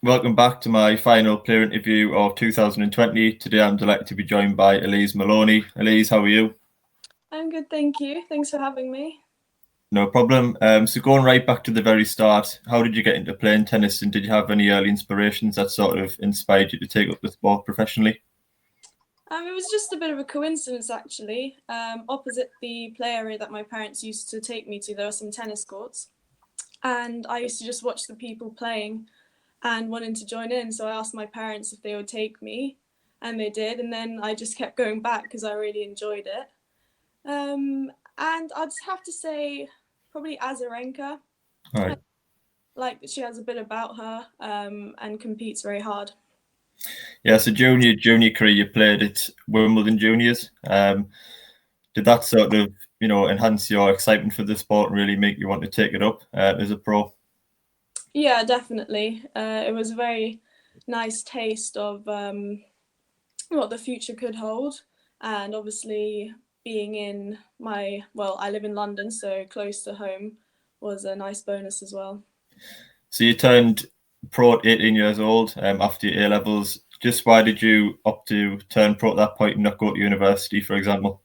Welcome back to my final player interview of 2020. Today I'm delighted to be joined by Eliz Maloney. Eliz, how are you? I'm good, thank you. Thanks for having me. No problem. So going right back to the very start, how did you get into playing tennis, and did you have any early inspirations that sort of inspired you to take up the sport professionally? It was just a bit of a coincidence, actually. Opposite the play area that my parents used to take me to, there were some tennis courts, and I used to just watch the people playing and wanting to join in. So I asked my parents if they would take me, and they did. And then I just kept going back because I really enjoyed it. And I'd have to say, probably Azarenka. All I right. like that she has a bit about her and competes very hard. Yeah, so junior career, you played at Wimbledon Juniors. Did that sort of, enhance your excitement for the sport and really make you want to take it up as a pro? Yeah, definitely. It was a very nice taste of what the future could hold, and obviously being in I live in London, so close to home was a nice bonus as well. So you turned pro at 18 years old after your A levels. Just why did you opt to turn pro at that point and not go to university, for example?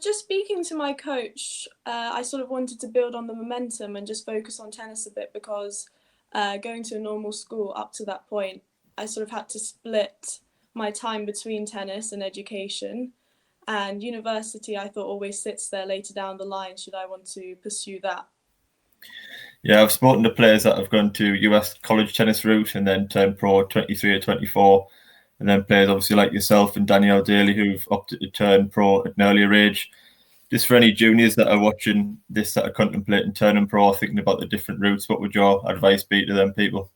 Just speaking to my coach, I sort of wanted to build on the momentum and just focus on tennis a bit because going to a normal school up to that point, I sort of had to split my time between tennis and education. And university, I thought, always sits there later down the line, should I want to pursue that. Yeah, I've spoken to players that have gone to US college tennis route and then turned pro at 23 or 24, and then players obviously like yourself and Danielle Daly who've opted to turn pro at an earlier age. Just for any juniors that are watching this that are contemplating turning pro, thinking about the different routes, what would your advice be to them people?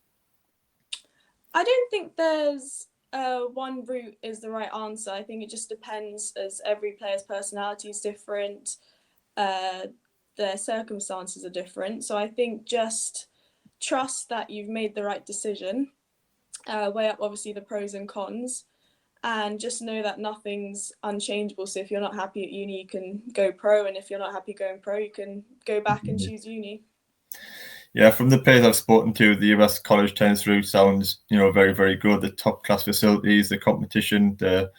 I don't think there's one route is the right answer. I think it just depends, as every player's personality is different, uh, their circumstances are different. So I think just trust that you've made the right decision, weigh up obviously the pros and cons, and just know that nothing's unchangeable. So if you're not happy at uni, you can go pro, and if you're not happy going pro, you can go back and choose uni. Yeah, from the players I've spoken to, the US college tennis route sounds, very, very good. The top class facilities, the competition, the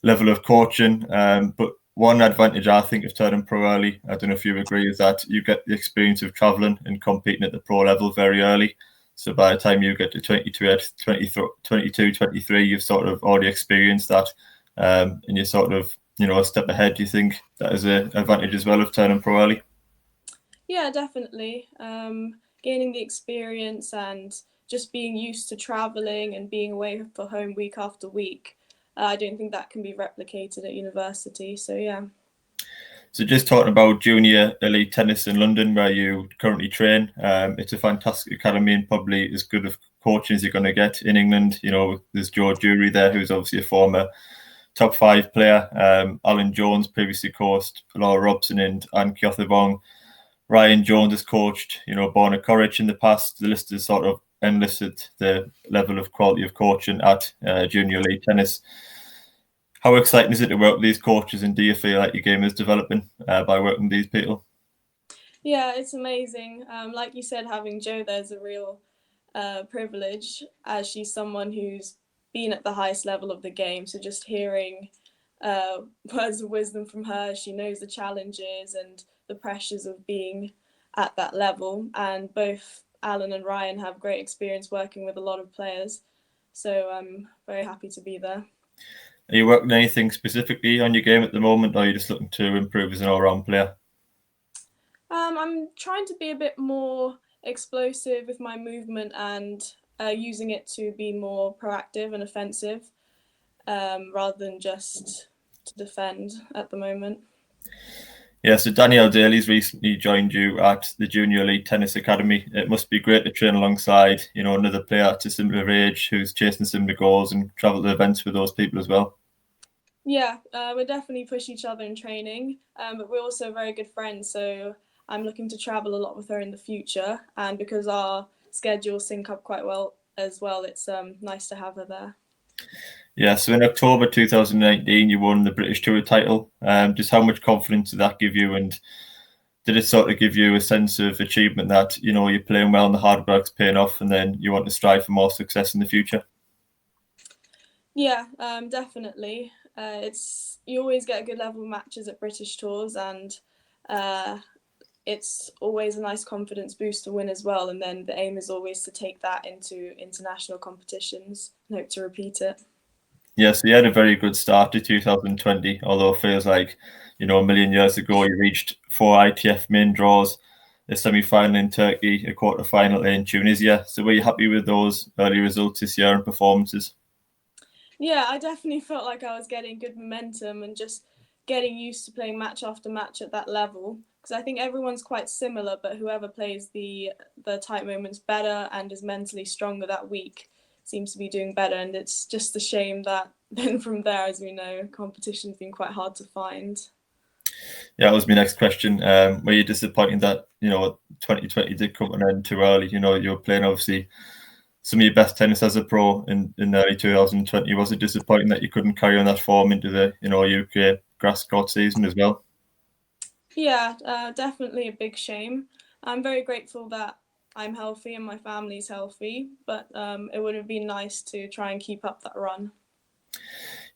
level of coaching. But one advantage I think of turning pro early, I don't know if you agree, is that you get the experience of traveling and competing at the pro level very early. So by the time you get to 22, 23, you've sort of already experienced that. And you're sort of, a step ahead. Do you think that is an advantage as well of turning pro early? Yeah, definitely. Gaining the experience and just being used to traveling and being away from home week after week. I don't think that can be replicated at university. So, yeah. So just talking about junior elite tennis in London, where you currently train, it's a fantastic academy and probably as good of coaching as you're going to get in England. There's Joe Jury there, who's obviously a former top 5 player. Alan Jones previously coached Laura Robson and Anne Kyothevong. Ryan Jones has coached, Borna Koric in the past. The list is sort of endless at the level of quality of coaching at junior elite tennis. How exciting is it to work with these coaches, and do you feel like your game is developing by working with these people? Yeah, it's amazing. Like you said, having Jo there's a real privilege, as she's someone who's been at the highest level of the game. So just hearing words of wisdom from her, she knows the challenges and the pressures of being at that level. And both Alan and Ryan have great experience working with a lot of players. So I'm very happy to be there. Are you working anything specifically on your game at the moment, or are you just looking to improve as an all-round player? I'm trying to be a bit more explosive with my movement and using it to be more proactive and offensive rather than just to defend at the moment. Yeah, so Danielle Daly's recently joined you at the Junior Elite Tennis Academy. It must be great to train alongside, another player at a similar age who's chasing similar goals and travel to events with those people as well. Yeah, we definitely push each other in training, but we're also very good friends. So I'm looking to travel a lot with her in the future, and because our schedules sync up quite well as well, it's nice to have her there. Yeah, so in October 2019, you won the British Tour title. Just how much confidence did that give you? And did it sort of give you a sense of achievement that, you know, you're playing well and the hard work's paying off, and then you want to strive for more success in the future? Yeah, definitely. You always get a good level of matches at British tours, and it's always a nice confidence boost to win as well. And then the aim is always to take that into international competitions and hope to repeat it. Yes, you had a very good start to 2020, although it feels like, you know, a million years ago you reached 4 ITF main draws, a semi-final in Turkey, a quarter-final in Tunisia. So were you happy with those early results this year and performances? Yeah, I definitely felt like I was getting good momentum and just getting used to playing match after match at that level. Because I think everyone's quite similar, but whoever plays the tight moments better and is mentally stronger that week seems to be doing better. And it's just a shame that then from there, as we know, competition's been quite hard to find. Yeah, that was my next question. Were you disappointed that, you know, 2020 did come to an end too early? You know, you were playing obviously some of your best tennis as a pro in early 2020. Was it disappointing that you couldn't carry on that form into the, you know, UK grass court season as well? Yeah, definitely a big shame. I'm very grateful that I'm healthy and my family's healthy, but it would have been nice to try and keep up that run.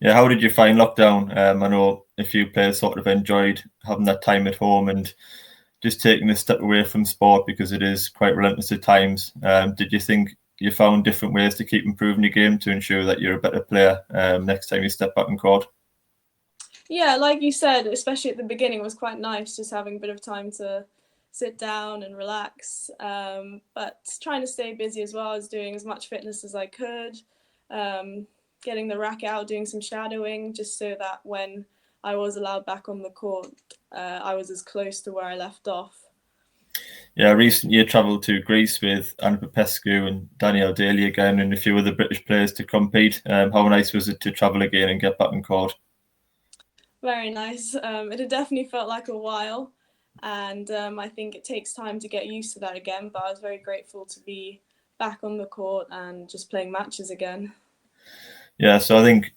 Yeah, how did you find lockdown? I know a few players sort of enjoyed having that time at home and just taking a step away from sport because it is quite relentless at times. Did you think you found different ways to keep improving your game to ensure that you're a better player next time you step back in court? Yeah, like you said, especially at the beginning, it was quite nice just having a bit of time to sit down and relax. But trying to stay busy as well. I was doing as much fitness as I could, getting the racket out, doing some shadowing, just so that when I was allowed back on the court, I was as close to where I left off. Yeah, recently you travelled to Greece with Anna Popescu and Danielle Daly again and a few other British players to compete. How nice was it to travel again and get back in court? Very nice. It had definitely felt like a while, and I think it takes time to get used to that again, but I was very grateful to be back on the court and just playing matches again. Yeah, so I think,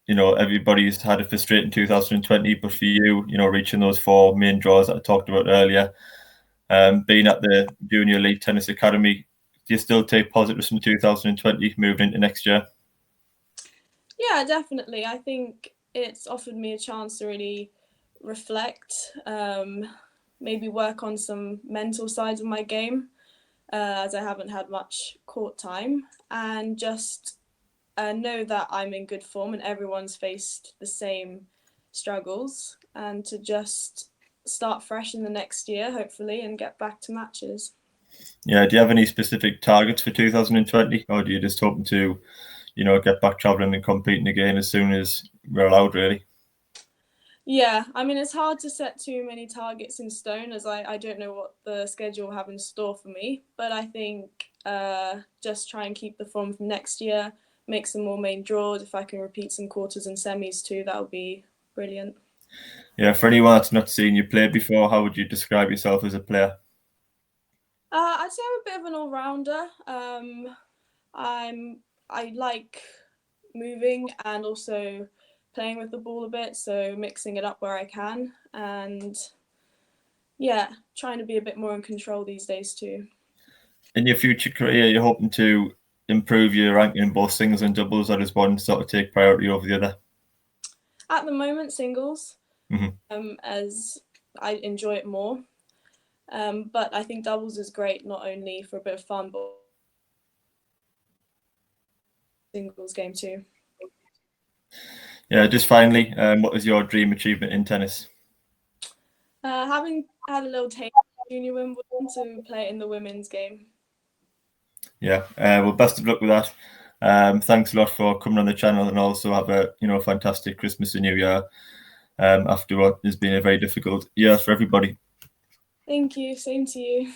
you know, everybody's had a frustrating 2020, but for you, you know, reaching those 4 main draws that I talked about earlier, being at the Junior Elite Tennis Academy, do you still take positives from 2020 moving into next year? Yeah, definitely. I think it's offered me a chance to really reflect, maybe work on some mental sides of my game, as I haven't had much court time, and just know that I'm in good form and everyone's faced the same struggles, and to just start fresh in the next year, hopefully, and get back to matches. Yeah, do you have any specific targets for 2020, or do you just hoping to, you know, get back traveling and competing again as soon as we're allowed, really? Yeah, I mean, it's hard to set too many targets in stone as I don't know what the schedule will have in store for me. But I think just try and keep the form from next year, make some more main draws. If I can repeat some quarters and semis too, that would be brilliant. Yeah, for anyone that's not seen you play before, how would you describe yourself as a player? I'd say I'm a bit of an all-rounder. I like moving and also playing with the ball a bit, so mixing it up where I can, and yeah, trying to be a bit more in control these days too. In your future career, you're hoping to improve your ranking in both singles and doubles, or does one sort of take priority over the other? At the moment, singles, Mm-hmm. as I enjoy it more. But I think doubles is great, not only for a bit of fun, but singles game too. Yeah, just finally, what is your dream achievement in tennis? Having had a little taste of Junior Wimbledon to play in the women's game. Yeah, well, best of luck with that. Thanks a lot for coming on the channel, and also have a, you know, fantastic Christmas and New Year after what has been a very difficult year for everybody. Thank you. Same to you.